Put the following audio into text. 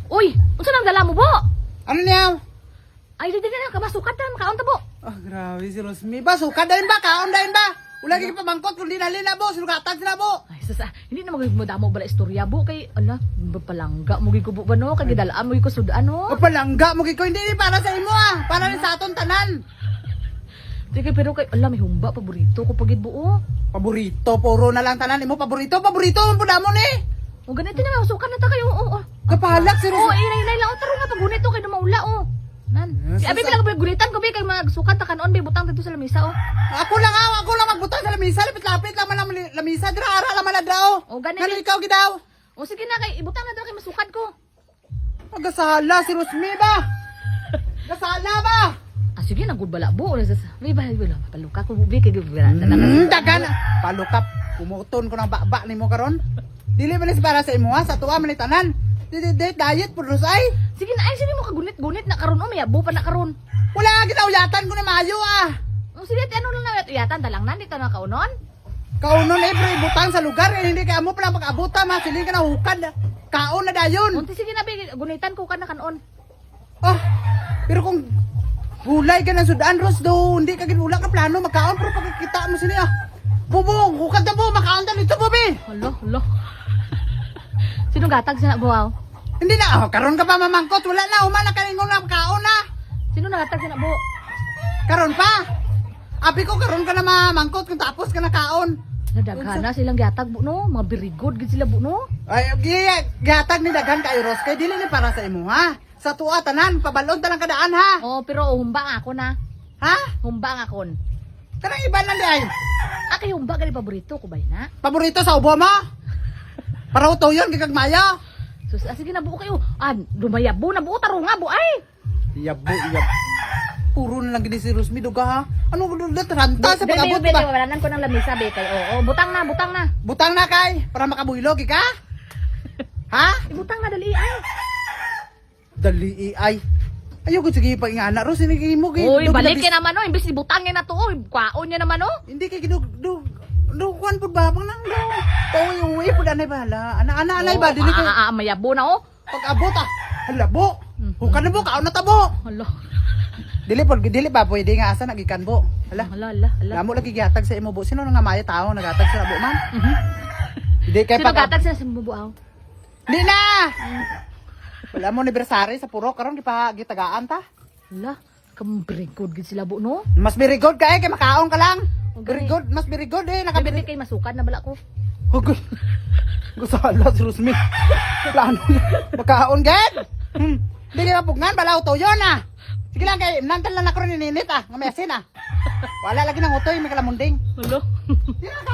Uy, unsa nang dala mo bo? Ano niya? Ay, di na kabasukat na makaon ta bo. Ah, grabe si Rosmi. Ba, suka dahin ba? Kaon dahin ba? Wala kang pamangkot kundi nalila bo. Sinugatan sila bo. Ay, sasa, hindi na magmudamo bala istorya bo kay ala, palangga mo gikubo ba no kay gidalaan mo ko sudan no. O palangga mo kiko. Hindi para sa imo ah. Para rin sa aton tanan. Sige, pero kay ala may humba paborito ko pagid buo. Paborito. Puro na lang tanan. Imo paborito. Paborito. Ang puda mo ni. O ganito na masukan na ta kayo. Oo. Kapalak si Oo, Rosmi. inay lang o taro nga pagunit to kay na maula o. Nan. Yes, Si abi yes, bilang gunitan ko bi kay magsukat ta kanon bi butang dito sa lamisa o. Ako lang magbutang sa lamisa. Lapit-lapit lang man ang lamisa. Dira-ara lang man na daw. O ganito. Ano ikaw gidaw? O sige na kay ibutang na daw kay masukat ko. Nagasala si Rosmi ba? Gasala ba? Ah sige na gud bala buo na sa. May bahay bila paluka ko bubi kay gibira na Dagan. Palukap. Pumuton ko ng baba ni mo karon. Dili man is para sa imo ha. Sa tuwa man ni tanan. Diet po ay. Sige na ay sige mo kagunit-gunit na karon o may abo pa na karon. Wala ginauyatan ko ni Mayo ah. O sige ano lang na yatan dalang nan dito na kaunon. Kaunon eh pre butang sa lugar eh, hindi kay amo pa lang pag-abuta ma sili ka na hukad. Kaon na dayon. Unti sige na bi gunitan ko ka na kanon. Ah. Pero kung gulay ka ng sudan Ros do, hindi ka ginula ka plano magkaon pero pagkita mo sini ah. Bubong, hukad na po, makaon na dito po bi. Hala. Sino gatag sa buaw? Hindi na, oh, karon ka pa mamangkot, wala na, humana ka ningon na makaon na. Sino nagatag sa nabo? Karon pa. Abi ko karon ka na mamangkot kung tapos ka na kaon. Nadaghan na silang gatag bu no, mga birigod gid sila bu no. Ay, gatag ni daghan kay Ros kay dili ni para sa imo ha. Sa tuwa tanan, pabalon tanan kadaan ha. Oh, pero humba nga ako na. Ha? Humba nga akon. Kanang iba lang di ay. Ah, kay humba gali paborito ko ba na? Paborito sa ubo mo? Para uto yun, kay kagmaya. Sus, sige na buo kayo. Ah, lumayabo na buo taro nga bu ay. Iyab. Puro na lang gini si Rosmi duga ha. Ano ranta sa pag-abot Bebe, ba? walanan ko ng lamisa be kay. Oo, butang na. Butang na kay para makabuylog ka. Ha? Ibutang na dali ay. Dali ay. Ayaw ko sige pa ingana Ros, hindi kay mo kay. Oy, balikin naman oh, imbes ibutangin na to. Oh, kwaon niya naman oh. Hindi kay kuan pud ba nang do. Uwi pud anay bala. Ana anay ba dili kay Mayabo na oh. pag-abot ah. Halabo. Hukan na mo kaon na tabo. Hala. Dili ba pwede nga asa nagikan bo. Hala. Hala. Lamo lagi gihatag sa imo bo. Sino nga maya tao nagatag sa bo man? Hindi kay Sino gatag sa bubuaw? Di na. Wala mo anniversary sa puro karon gitagaan ta. Hala, kambrigod gid sila bu no. Mas very good kay makaon ka lang. Okay. Very good, mas very good eh Nakabili nakabili. kay masukan na bala ko. Hugol. Gusto ala si Rosmi. Plano. Makaon gid. Dili na pugngan balaw to yon ah. Sige lang kay nantal lang ako ni ninit ah, nga mesin ah. Wala lagi nang utoy may kalamunding. Hala. Di na